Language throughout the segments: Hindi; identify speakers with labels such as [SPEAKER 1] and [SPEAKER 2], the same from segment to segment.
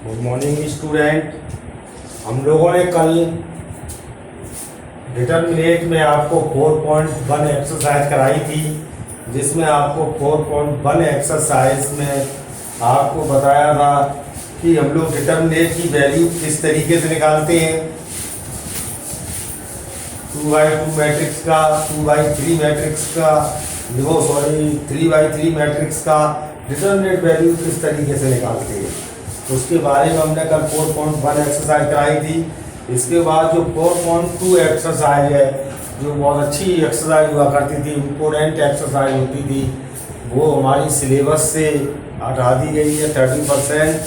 [SPEAKER 1] Good morning student. हम लोगों ने कल डिटरमिनेट में आपको 4.1 एक्सरसाइज कराई थी, जिसमें आपको 4.1 एक्सरसाइज में आपको बताया था कि हम लोग डिटरमिनेट की वैल्यू किस तरीके से निकालते हैं। 2x2 मैट्रिक्स का, 2x3 मैट्रिक्स का, 3x3 मैट्रिक्स का डिटरमिनेट वैल्यू किस तरीके से निकालते हैं, उसके बारे में हमने कल 4.1 एक्सरसाइज कराई थी। इसके बाद जो 4.2 एक्सरसाइज है, जो बहुत अच्छी एक्सरसाइज हुआ करती थी, इम्पोर्टेंट एक्सरसाइज होती थी, वो हमारी सिलेबस से हटा दी गई है। 30%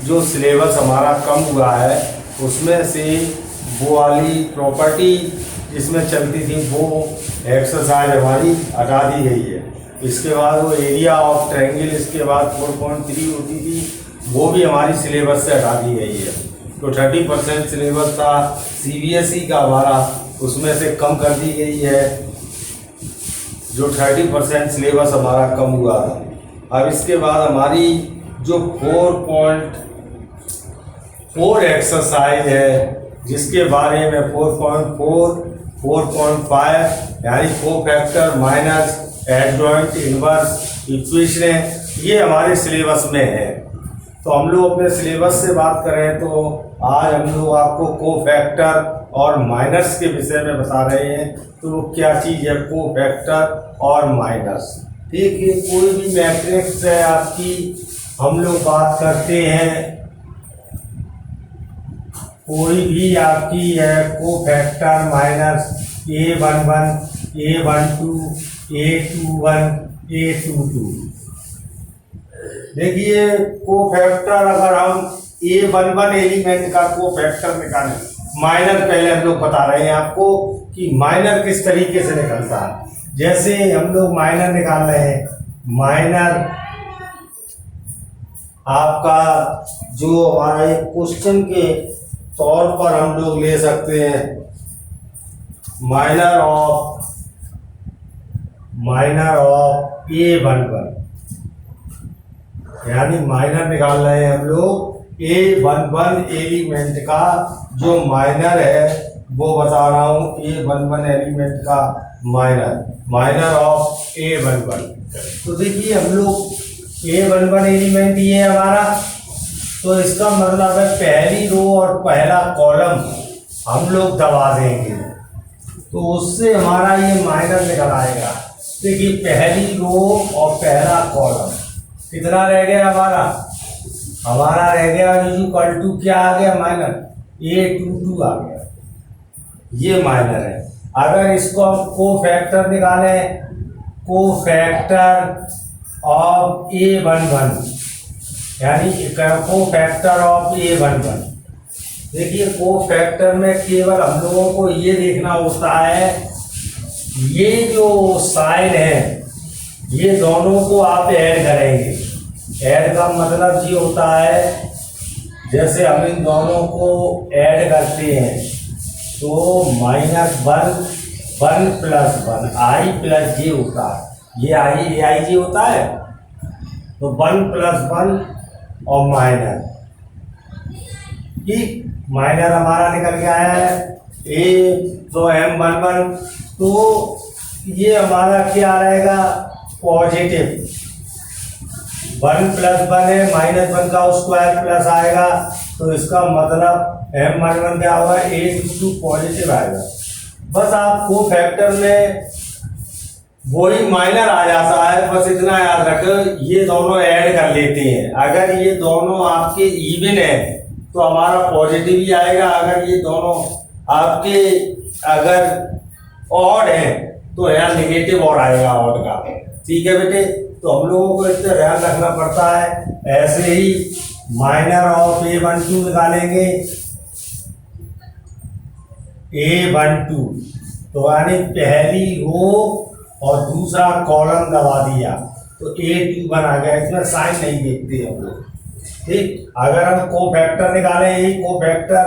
[SPEAKER 1] जो सिलेबस हमारा कम हुआ है, उसमें से वो वाली प्रॉपर्टी जिसमें चलती थी वो एक्सरसाइज हमारी हटा दी गई है। इसके बाद वो एरिया ऑफ ट्रायंगल, इसके बाद 4.3 होती थी, वो भी हमारी सिलेबस से हटा दी गई है। तो 30% सिलेबस था CBSE का हमारा, उसमें से कम कर दी गई है, जो 30% सिलेबस हमारा कम हुआ था। अब इसके बाद हमारी जो 4.4 एक्सरसाइज है, जिसके बारे में 4.4, 4.5 यानी cofactor minus adjoint inverse equation, ये हमारे सिलेबस में है। तो हम लोग अपने सिलेबस से बात करें तो आज हम लोग आपको कोफैक्टर और माइनस के विषय में बता रहे हैं। तो क्या चीज़ है कोफैक्टर और माइनस? ठीक है, कोई भी मैट्रिक्स है आपकी, हम लोग बात करते हैं, कोई भी आपकी है cofactor minus A11, A12, A21, A22। देखिए कोफैक्टर, अगर हम A11 एलिमेंट का कोफैक्टर निकालें, माइनर पहले हम लोग बता रहे हैं आपको कि माइनर किस तरीके से निकलता है। जैसे हम लोग माइनर निकाल रहे हैं, माइनर आपका जो हमारा एक क्वेश्चन के तौर पर हम लोग ले सकते हैं, माइनर ऑफ A11, यानी माइनर निकाल रहे हैं हम लोग A11 एलिमेंट का, जो माइनर है वो बता रहा हूँ, A11 एलिमेंट का माइनर ऑफ A11। तो देखिए हम लोग A11 एलिमेंट ये है हमारा, तो इसका मतलब है पहली रो और पहला कॉलम हम लोग दबा देंगे, तो उससे हमारा ये माइनर निकल आएगा। देखिए पहली रो और पहला कॉलम कितना रह गया हमारा रह गया इक्वल टू क्या आ गया, माइनर A22 आ गया, ये माइनर है। अगर इसको हम कोफैक्टर निकालें, कोफैक्टर ऑफ A11, यानी कोफैक्टर ऑफ A11, देखिए कोफैक्टर में केवल हम लोगों को ये देखना होता है, ये जो साइन है ये दोनों को आप ऐड करेंगे। ऐड का मतलब ये होता है, जैसे हम इन दोनों को ऐड करते हैं तो -1 + 1 I + j होता है, ये I होता है, तो 1 + 1 और माइनर, ठीक, माइनर हमारा निकल के आया है तो M11, तो ये हमारा क्या रहेगा, पॉजिटिव। 1 + 1 है, -1 का स्क्वायर प्लस आएगा, तो इसका मतलब M11 क्या होगा, A22 पॉजिटिव आएगा। बस आप कोफैक्टर में वही माइनर आ जाता है, बस इतना याद रखो, ये दोनों ऐड कर लेते हैं। अगर ये दोनों आपके इवन है तो हमारा पॉजिटिव ही आएगा, अगर ये दोनों आपके अगर ऑड है तो यहाँ नेगेटिव और आएगा ऑड का। ठीक है बेटे, तो हम लोगों को इतना ध्यान रखना पड़ता है। ऐसे ही माइनर ऑफ A12 निकालेंगे, A12, तो यानी पहली रो और दूसरा कॉलम दबा दिया तो A21 आ गया। इसमें साइन नहीं देखते हम लोग, ठीक। अगर हम कोफैक्टर निकालें, यही कोफैक्टर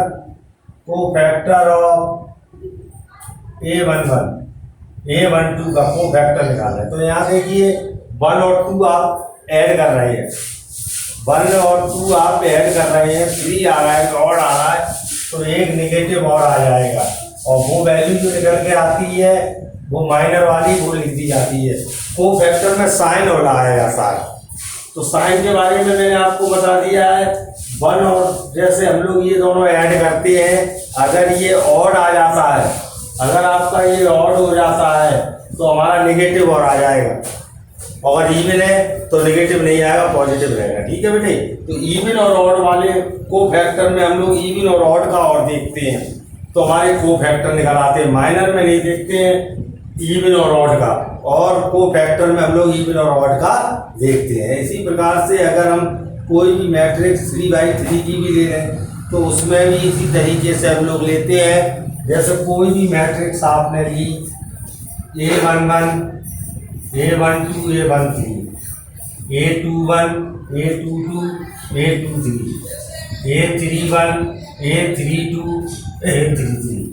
[SPEAKER 1] ऑफ A12 का कोफैक्टर निकालें, तो यहाँ देखिए 1 और 2 आप ऐड कर रहे हैं, 1 और 2 आप ऐड कर रहे हैं, 3 आ रहा है, ऑड आ रहा है, तो एक नेगेटिव और आ जाएगा और वो वैल्यू जो निकल के आती है वो माइनर वाली वो लिख दी जाती है। कोफैक्टर में साइन और आया जाता है। तो साइन के बारे में मैंने आपको बता दिया है। 1 और जैसे हम लोग ये दोनों ऐड करते हैं, अगर ये ऑड आ जाता है, अगर आपका ये ऑड हो जाता है तो हमारा नेगेटिव और आ जाएगा, और इवन है तो नेगेटिव नहीं आएगा, पॉजिटिव रहेगा। ठीक है बेटे। तो इवन और ऑड वाले कोफैक्टर में हम लोग इवन और ऑड का और देखते हैं तो हमारे कोफैक्टर निकल आते हैं। माइनर में नहीं देखते हैं इवन और ऑड का, और कोफैक्टर में हम लोग इवन और ऑड का देखते हैं। इसी प्रकार से अगर हम कोई भी मैट्रिक्स 3/3 की भी ले लें तो उसमें भी इसी तरीके से हम लोग लेते हैं। जैसे कोई भी मैट्रिक्स आपने ली A11, A12, A13, A21, A22, A23, A31, A32, A33,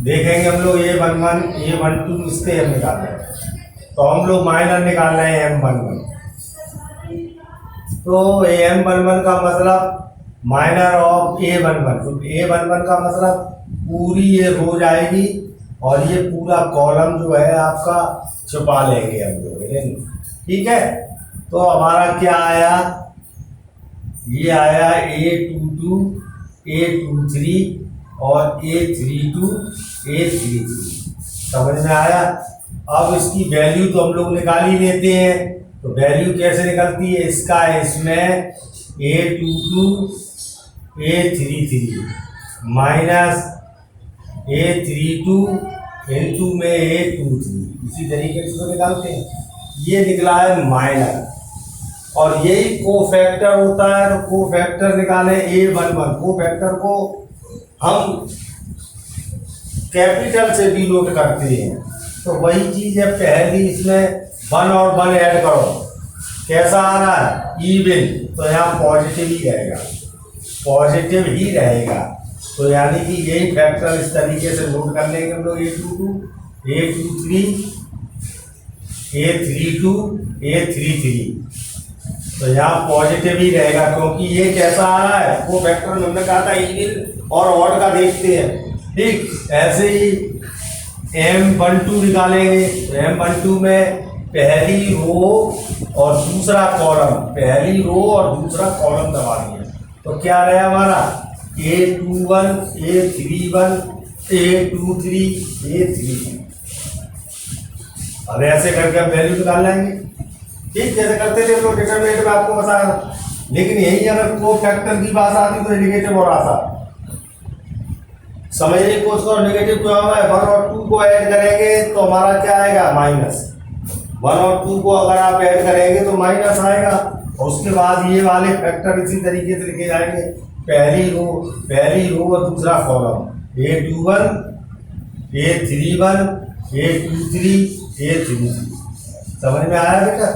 [SPEAKER 1] देखेंगे हम लोग A11, A12 इसके हम निकाल रहे हैं, तो हम लोग माइनर निकाल रहे हैं M11। तो M11 का मतलब माइनर ऑफ A11, तो A11 का मतलब पूरी ये रो जाएगी और ये पूरा कॉलम जो है आपका छुपा लेंगे हम लोग। ठीक है। तो हमारा क्या आया, ये आया A22, A23 और A32, A33। समझ में आया। अब इसकी वैल्यू तो हम लोग निकाल ही लेते हैं, तो वैल्यू कैसे निकलती है इसका, इसमें A22, A33 minus A32 into में A23, इसी तरीके से तो निकालते हैं। ये निकला है माइनर, और यही कोफैक्टर होता है। तो कोफैक्टर निकाले A11, कोफैक्टर को हम कैपिटल से डिनोट करते हैं। तो वही चीज़ है, पहली इसमें 1 और 1 ऐड करो, कैसा आ रहा है, इवन, तो यहाँ पॉजिटिव ही रहेगा, पॉजिटिव ही रहेगा। तो यानी कि यही फैक्टर इस तरीके से नोट कर लेंगे हम लोग, A22, A23, A32, A33, तो यहाँ पॉजिटिव ही रहेगा, क्योंकि ये कैसा आ रहा है, वो फैक्टर में हमने कहा था इवन और ऑड का देखते हैं। ठीक ऐसे ही M12 निकालेंगे, तो M12 में पहली रो और दूसरा कॉलम, पहली रो और दूसरा कॉलम दबा दिया, तो क्या रहा हमारा A21, A31, A23, A33। अब ऐसे करके हम वैल्यू निकाल लेंगे। ठीक, जैसे करते थे हम लोग डिटरमिनेंट में, आपको बताया। लेकिन यही अगर कोफैक्टर की बात आती तो नेगेटिव और आता, समझने की कोशिश करो। नेगेटिव क्यों हुआ है, 1 और 2 को ऐड करेंगे तो हमारा क्या आएगा, माइनस। 1 और 2 को अगर आप ऐड करेंगे तो माइनस आएगा, और उसके बाद ये वाले फैक्टर इसी तरीके से लिखे जाएंगे, पहली रो और दूसरा column, A21, A31, A23, A33। समझ में आया बेटा।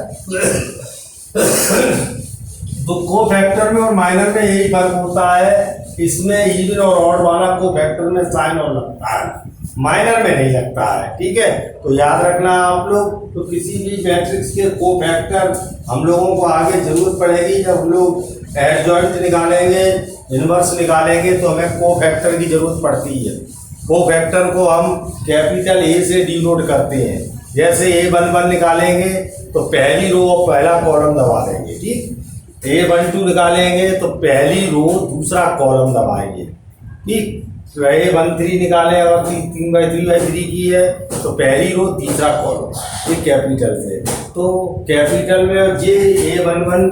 [SPEAKER 1] तो कोफैक्टर में और माइनर में यही फर्क होता है, इसमें इवन और ऑड वाला कोफैक्टर में साइन और लगता है, माइनर में नहीं लगता है। ठीक है, तो याद रखना आप लोग। तो किसी भी मैट्रिक्स के कोफैक्टर हम लोगों को आगे जरूरत पड़ेगी, जब हम लोग एडजॉइंट निकालेंगे, इनवर्स निकालेंगे, तो हमें कोफैक्टर की जरूरत पड़ती है। कोफैक्टर को हम कैपिटल A से डिनोट करते हैं। जैसे A11 निकालेंगे तो पहली रो और पहला कॉलम दबा देंगे। ठीक, A12 निकालेंगे तो पहली रो दूसरा कॉलम दबाएंगे। ठीक, तो A13 निकालें और 3/3 की है तो पहली रो तीसरा कॉलम, ये कैपिटल से। तो कैपिटल में ये A11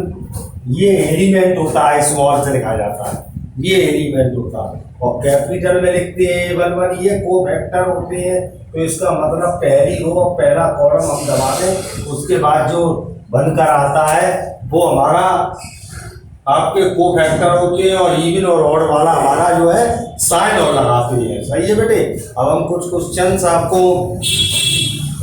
[SPEAKER 1] ये एलिमेंट होता है, स्मॉल से लिखा जाता है, ये एलिमेंट होता है। और कैपिटल में लिखते हैं A11, ये कोफैक्टर होते हैं। तो इसका मतलब पहली रो और पहला कॉलम हम दबा दें, उसके बाद जो बनकर आता है वो हमारा आपके कोफैक्टर होते हैं, और इवन और ऑड वाला हमारा जो है साइन और लगाते हैं। सही है बेटे। अब हम कुछ क्वेश्चंस आपको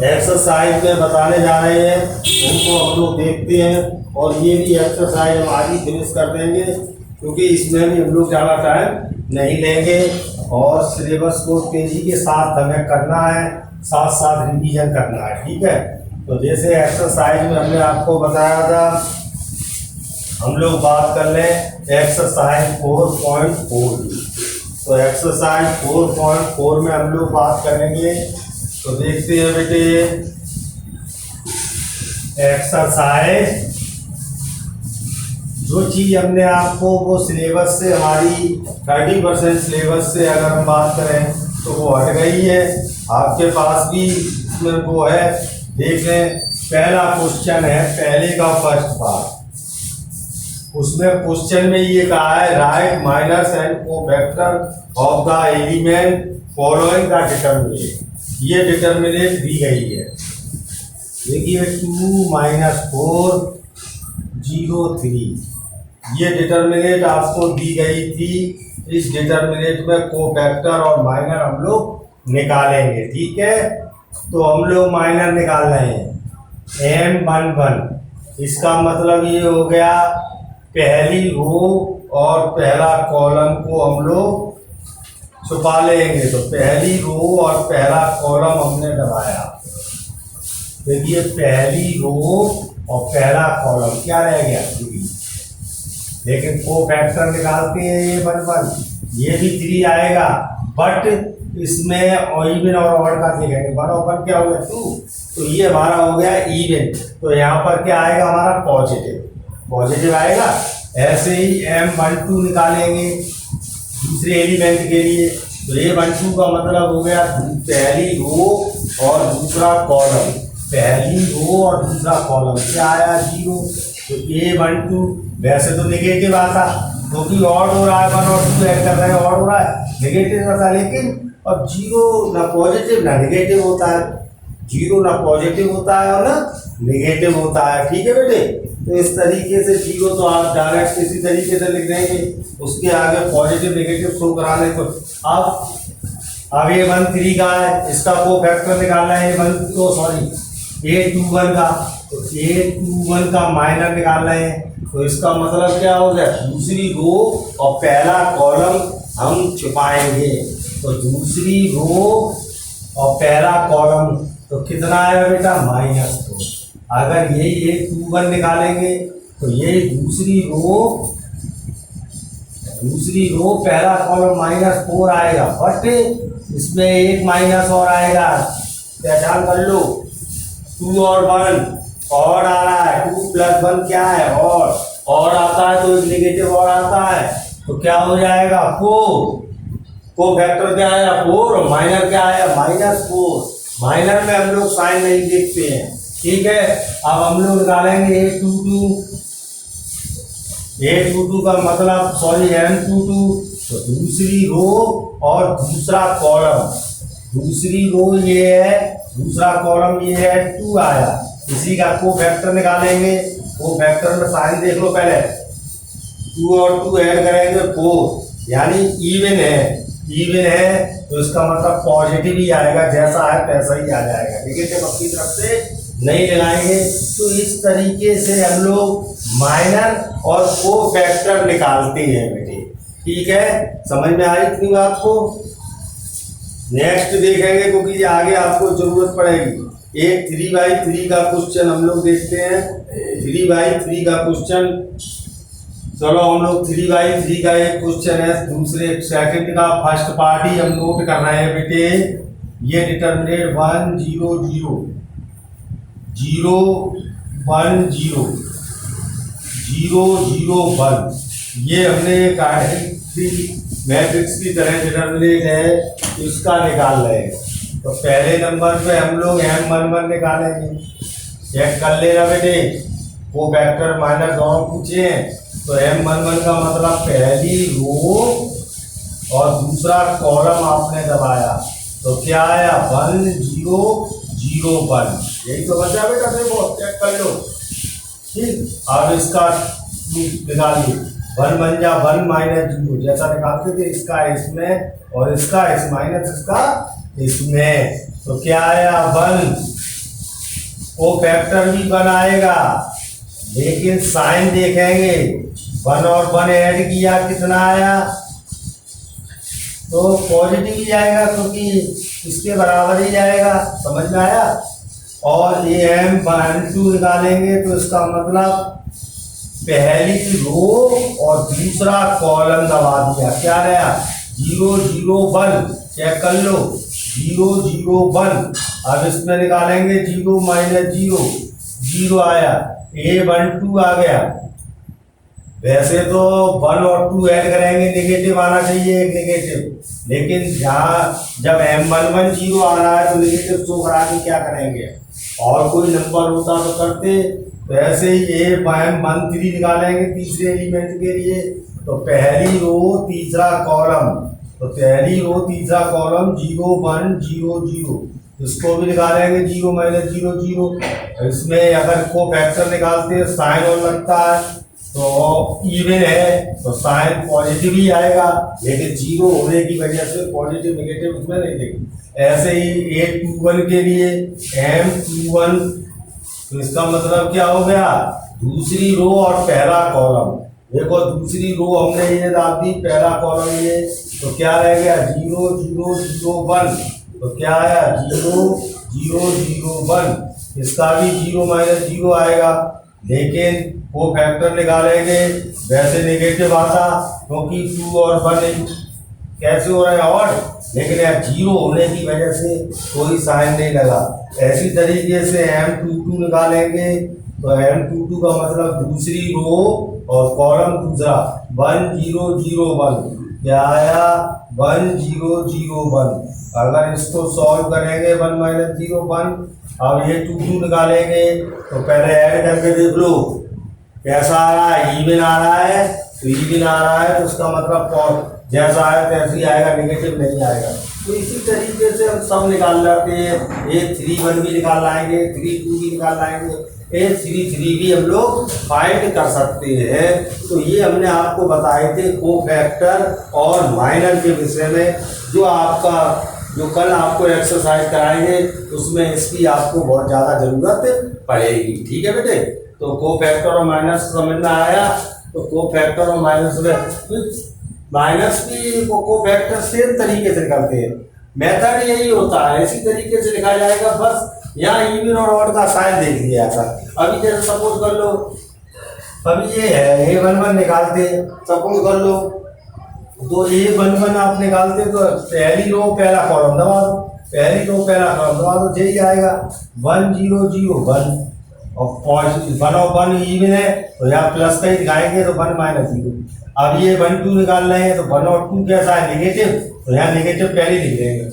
[SPEAKER 1] एक्सरसाइज में बताने जा रहे हैं, उनको हम लोग देखते हैं। और ये भी एक्सरसाइज हम आज ही फिनिश कर देंगे, क्योंकि इसमें भी हम लोग ज़्यादा टाइम नहीं लेंगे, और सिलेबस को तेज़ी के साथ हमें करना है, साथ साथ रिवीजन करना है। ठीक है, तो जैसे एक्सरसाइज में हमने आपको बताया था हम लोग बात कर लें एक्सरसाइज 4.4 की। तो एक्सरसाइज 4.4 में हम लोग बात करेंगे। तो देखते हैं बेटे, एक्सरसाइज जो चीज़ हमने आपको वो सिलेबस से, हमारी 30% सिलेबस से अगर हम बात करें तो वो हट गई है। आपके पास भी इसमें वो है, देख लें। पहला क्वेश्चन है, पहले का फर्स्ट पार्ट। उसमें क्वेश्चन में ये कहा है, right minus and cofactor of the element following the determinant. ये डिटरमिनेंट दी गई है, देखिए 2 - 4 0 3। ये डिटरमिनेंट आपको दी गई थी। इस डिटरमिनेंट में कोफैक्टर और माइनर हम लोग निकालेंगे, ठीक है। तो हम लोग माइनर निकाल रहे हैं M11। इसका मतलब ये हो गया, पहली रो और पहला कॉलम को हम लोग छुपा लेंगे। तो पहली रो और पहला कॉलम हमने दबाया, देखिए पहली रो और पहला कॉलम क्या रह गया 3। लेकिन कोफैक्टर निकालते हैं ये 1 ये भी 3 आएगा, बट इसमें इवन और ऑड का देखेंगे। 1 और 1 क्या हो गया 2, तो ये हमारा हो गया इवन। तो यहाँ पर क्या आएगा हमारा पॉजिटिव आएगा। ऐसे ही M12 निकालेंगे दूसरे एलिमेंट के लिए। तो ये 12 का मतलब हो गया पहली रो और दूसरा कॉलम, पहली रो और दूसरा कॉलम क्या आया 0। तो A12 वैसे तो निगेटिव आता, क्योंकि ऑड हो रहा है, 1 और 2 ऐड कर रहे हैं, ऑड हो रहा है, निगेटिव आता। लेकिन अब 0 ना पॉजिटिव ना निगेटिव होता है, 0 ना पॉजिटिव होता है और ना निगेटिव होता है, ठीक है बेटे। तो इस तरीके से 0 तो आप डायरेक्ट इसी तरीके से लिख देंगे, उसके आगे पॉजिटिव नेगेटिव शो कराने को। अब ये 1 3 का है, इसका कोफैक्टर निकालना है A21 का। तो A21 का माइनर निकालना है। तो इसका मतलब क्या हो गया, दूसरी रो और पहला कॉलम हम छुपाएंगे। तो दूसरी रो और पहला कॉलम तो कितना आएगा बेटा -4। अगर ये A21 निकालेंगे तो ये दूसरी रो पहला कॉलम -4 आएगा, बट इसमें एक माइनस और आएगा, पहचान कर लो। 2 और 1 और आ रहा है, 2 + 1 क्या है और आता है, तो नेगेटिव और आता है, तो क्या हो जाएगा 4। कोफैक्टर क्या आया 4 और माइनर क्या आया -4। माइनर में हम लोग साइन नहीं देखते हैं, ठीक है। अब हम लोग निकालेंगे A22 का मतलब M22। तो दूसरी रो और दूसरा कॉलम, दूसरी रो ये है, दूसरा कॉलम ये है, 2 आया। इसी का कोफैक्टर निकालेंगे। कोफैक्टर में साइन देख लो पहले, 2 और 2 ऐड करेंगे 4, यानी इवन है। तो इसका मतलब पॉजिटिव ही आएगा, जैसा है तैसा ही आ जाएगा, ठीक है। जब अपनी तरफ से नहीं लगाएंगे। तो इस तरीके से हम लोग माइनर और कोफैक्टर निकालते हैं बेटे, ठीक है। समझ में आई इतनी बात को। नेक्स्ट देखेंगे, क्योंकि आगे आपको जरूरत पड़ेगी। एक 3/3 का क्वेश्चन हम लोग देखते हैं। 3/3 का क्वेश्चन, चलो हम लोग 3/3 का एक क्वेश्चन है, दूसरे सेकंड का फर्स्ट पार्ट ही हम नोट कर रहे हैं बेटे। ये डिटरमिनेट 1 0 0 0 1 0 0 0 1, ये हमने मैट्रिक्स की तरह डिटरमिनेट है, इसका निकाल रहे हैं। तो पहले नंबर पे हम लोग M11 निकालेंगे। चेक कर लेना बेटे, कोफैक्टर माइनर दोनों पूछे हैं। तो M11 का मतलब पहली रो और दूसरा कॉलम आपने दबाया, तो क्या आया 1 0 0 1। यही तो बचा बेटा, देखो चेक कर लो, ठीक। अब इसका निकालिए, 1 1 जा 1 -0, जैसा निकालते थे इसका इसमें और इसका इस माइनस इसका इसमें। तो क्या आया 1, कोफैक्टर भी 1 आएगा, लेकिन साइन देखेंगे 1 और 1 ऐड किया कितना आया, तो पॉजिटिव ही जाएगा, क्योंकि इसके बराबर ही जाएगा। समझ में आया। और ये M12 निकालेंगे तो इसका मतलब पहली रो और दूसरा कॉलम दबा दिया, क्या रहा 0 0 1, चेक कर लो 0 0 1। अब इसमें निकालेंगे 0 माइनस 0, 0 आया, A12 आ गया। वैसे तो 1 और 2 ऐड करेंगे नेगेटिव आना चाहिए, एक नेगेटिव, लेकिन यहाँ जब M11 0 आ रहा है तो नेगेटिव शो करा के क्या करेंगे, और कोई नंबर होता तो करते। तो ऐसे ही M13 निकालेंगे तीसरे एलिमेंट के लिए, तो पहली रो तीसरा कॉलम, तो पहली रो तीसरा कॉलम 0 1 0 0, इसको भी निकालेंगे 0 माइनस 0 0। इसमें अगर को फैक्टर निकालते हैं साइन और लगता है तो इवन है तो साइन पॉजिटिव ही आएगा, लेकिन 0 होने की वजह से पॉजिटिव नेगेटिव उसमें नहीं देगी। ऐसे ही A21 के लिए M21, तो इसका मतलब क्या हो गया, दूसरी रो और पहला कॉलम। देखो दूसरी रो हमने ये डाल दी, पहला कॉलम ये, तो क्या रह गया 0 0 0 1, तो क्या आया 0 0 0 1। इसका भी 0 माइनस 0 आएगा, लेकिन वो फैक्टर निकालेंगे वैसे नेगेटिव आता, क्योंकि 2 और 1 कैसे हो रहा है और, लेकिन अब 0 होने की वजह से कोई साइन नहीं लगा। ऐसी तरीके से M22 निकालेंगे, तो M22 का मतलब दूसरी रो और कॉलम दूसरा 1 0 0 1, क्या आया 1 0 0 1। अगर इसको सॉल्व करेंगे 1 माइनस 0 1, अब ये 2 2 निकालेंगे, तो पहले ऐड करके देख लो कैसा आ रहा है, इवन आ रहा है, तो इवन आ रहा है तो उसका मतलब जैसा आया तैसे ही आएगा, नेगेटिव नहीं आएगा। तो इसी तरीके से हम सब निकाल लाते हैं, A31 भी निकाल लाएंगे, 32 भी निकाल लाएंगे, A33 भी हम लोग फाइंड कर सकते हैं। तो ये हमने आपको बताए थे कोफैक्टर और माइनर के विषय में, जो कल आपको एक्सरसाइज कराएंगे उसमें इसकी आपको बहुत ज़्यादा ज़रूरत पड़ेगी। ठीक है बेटे, तो कोफैक्टर और माइनस समझ में आया। तो कोफैक्टर और माइनस में माइनस की कोफैक्टर सेम तरीके से निकालते हैं, मेथड यही होता है, इसी तरीके से लिखा जाएगा। बस यहाँ इवन और ऑड का साइन देख लिया था। अभी जैसे सपोज कर लो, अभी ये है A11 निकालते, सपोज कर लो, तो A11 आप निकालते तो पहली रो पहला कॉलम दबा दो, पहली रो पहला कॉलम दबा दो, यही आएगा 1 0 0 1, और 1 और 1 इवन है तो यहाँ प्लस का ही दिखाएंगे, तो 1 माइनस 0। अब ये 1 2 निकाल रहे हैं, तो 1 और 2 कैसा है नेगेटिव, तो यहाँ नेगेटिव पहले लिख देंगे।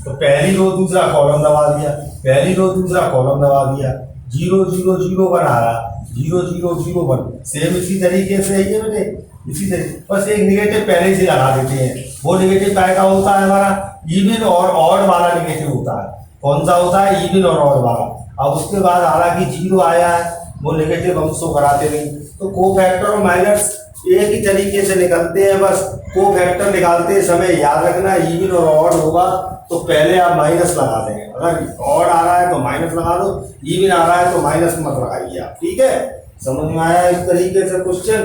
[SPEAKER 1] तो पहली रो दूसरा कॉलम दबा दिया, पहली रो दूसरा कॉलम दबा दिया, 0 0 0 1 आ रहा, 0 0 0 1। सेम इसी तरीके से ये बेटे, इसी तरीके बस एक नेगेटिव पहले से लगा देते हैं। वो नेगेटिव काय का होता है हमारा, इवन और ऑड वाला नेगेटिव होता है। कौन सा होता है, इवन और ऑड वाला। अब उसके बाद हालांकि 0 आया है, वो नेगेटिव हम शो कराते नहीं। तो कोफैक्टर और माइनस एक ही तरीके से निकलते हैं, बस कोफैक्टर निकालते समय याद रखना इवन और ऑड होगा तो पहले आप माइनस लगा देंगे। अगर ऑड आ रहा है तो माइनस लगा दो, इवन आ रहा है तो माइनस मत लगाइए आप। ठीक है, समझ में आया इस तरीके से क्वेश्चन।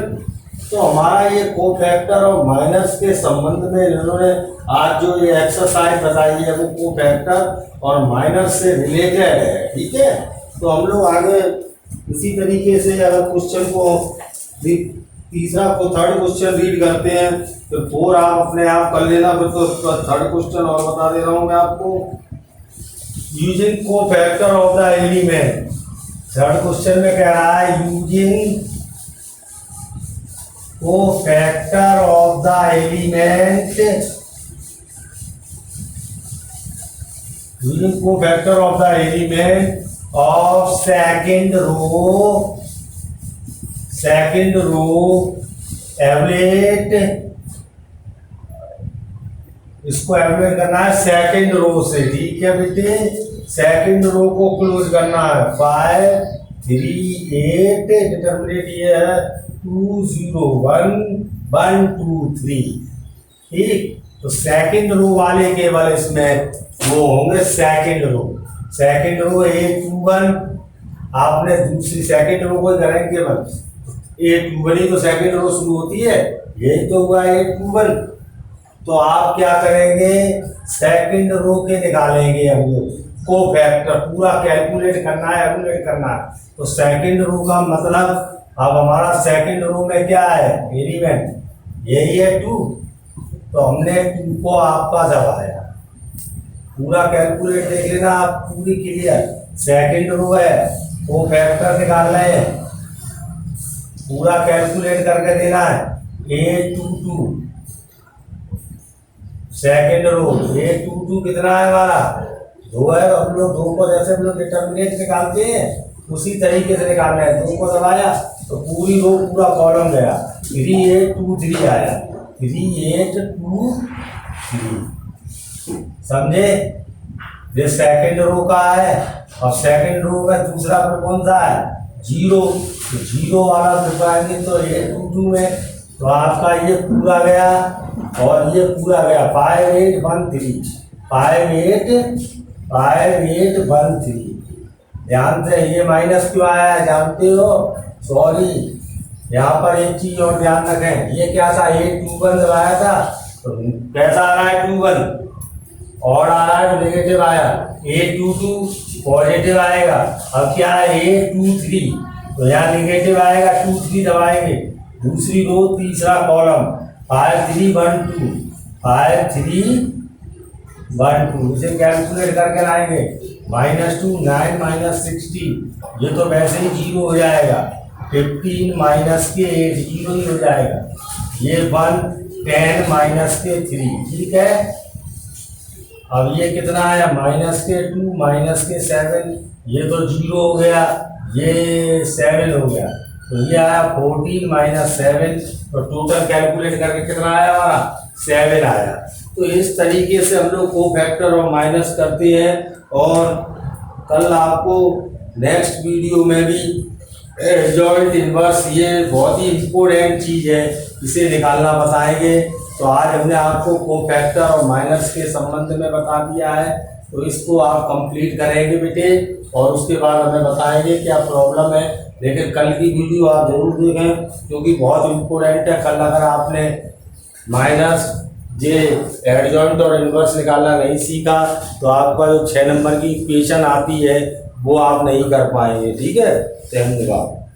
[SPEAKER 1] तो हमारा ये कोफैक्टर और माइनस के संबंध में इन्होंने आज जो ये एक्सरसाइज बताई है वो कोफैक्टर और माइनस से रिलेटेड है। ठीक है, तो हम लोग आगे इसी तरीके से अगर क्वेश्चन को तीसरा को थर्ड क्वेश्चन रीड करते हैं, तो 4 आप अपने आप कर लेना। फिर तो थर्ड क्वेश्चन और बता दे रहा हूँ मैं आपको, using cofactor of the element. Third question में कह रहा है using cofactor of the element, using cofactor of the element of second row evaluate, इसको एवलेट करना है सेकंड रो से। ठीक है बेटे, सेकंड रो को क्लोज करना है 5 3 8, डिटरमिनेंट ये है 2 0 1 1 2 3। ठीक, तो सेकंड रो वाले केवल इसमें वो होंगे सेकंड रो A21। आपने दूसरी सेकंड रो को करेंगे केवल A21 ही तो सेकंड रो शुरू होती है, यही तो हुआ A21। तो आप क्या करेंगे, सेकंड रो के निकालेंगे हम लोग कोफैक्टर, पूरा कैलकुलेट करना है, तो सेकंड रो का मतलब अब हमारा सेकंड रो में क्या है एलिमेंट, यही है 2, तो हमने 2 को आपका दबाया। पूरा कैलकुलेट देख लेना आप, पूरी क्लियर। सेकंड रो है वो फैक्टर निकाल रहे हैं, पूरा कैलकुलेट करके देना है। A22 सेकंड रो, A22 कितना है हमारा 2 है। हम लोग 2 को जैसे हम लोग डिटर्मिनेंट निकालते हैं उसी तरीके से निकालना है। 2 को दबाया तो पूरी रो पूरा कॉलम गया, 3823 आया, 3823 समझे। ये सेकंड रो का है। और सेकंड रो में दूसरा पर कौन सा है 0, तो 0 वाला दबाएंगे तो A22 में तो आपका ये पूरा गया और ये पूरा गया 5813, 5813। ध्यान से, ये माइनस क्यों आया है जानते हो, सॉरी यहाँ पर एक चीज और ध्यान रखें, ये क्या था A21 दबाया था तो कैसा आ रहा है 21 और आ रहा है तो नेगेटिव आया, A22 पॉजिटिव आएगा। अब क्या है A23 तो यहाँ नेगेटिव आएगा, 23 दबाएंगे, दूसरी रो तीसरा कॉलम 5312, 5312 इसे कैलकुलेट करके लाएंगे। -2 9 -16 ये तो वैसे ही 0 हो जाएगा, 15 माइनस के 8 0 ही हो जाएगा। ये 1 10 माइनस के 3 ठीक है। अब ये कितना आया -2 -7 ये तो 0 हो गया, ये 7 हो गया तो ये आया 14 -7 तो टोटल कैलकुलेट करके कितना आया हमारा 7 आया। तो इस तरीके से हम लोग को फैक्टर और माइनस करते हैं। और कल आपको नेक्स्ट वीडियो में भी एडजॉइंट इनवर्स, ये बहुत ही इम्पोर्टेंट चीज़ है, इसे निकालना बताएंगे। तो आज हमने आपको कोफैक्टर और माइनस के संबंध में बता दिया है, तो इसको आप कंप्लीट करेंगे बेटे और उसके बाद हमें बताएंगे क्या प्रॉब्लम है। लेकिन कल की वीडियो आप जरूर देखें क्योंकि बहुत इम्पोर्टेंट है। कल अगर आपने माइनस जे एडजॉइंट और इनवर्स निकालना नहीं सीखा तो आपका जो 6 नंबर की इक्वेशन आती है वो आप नहीं कर पाएंगे। ठीक है, धन्यवाद।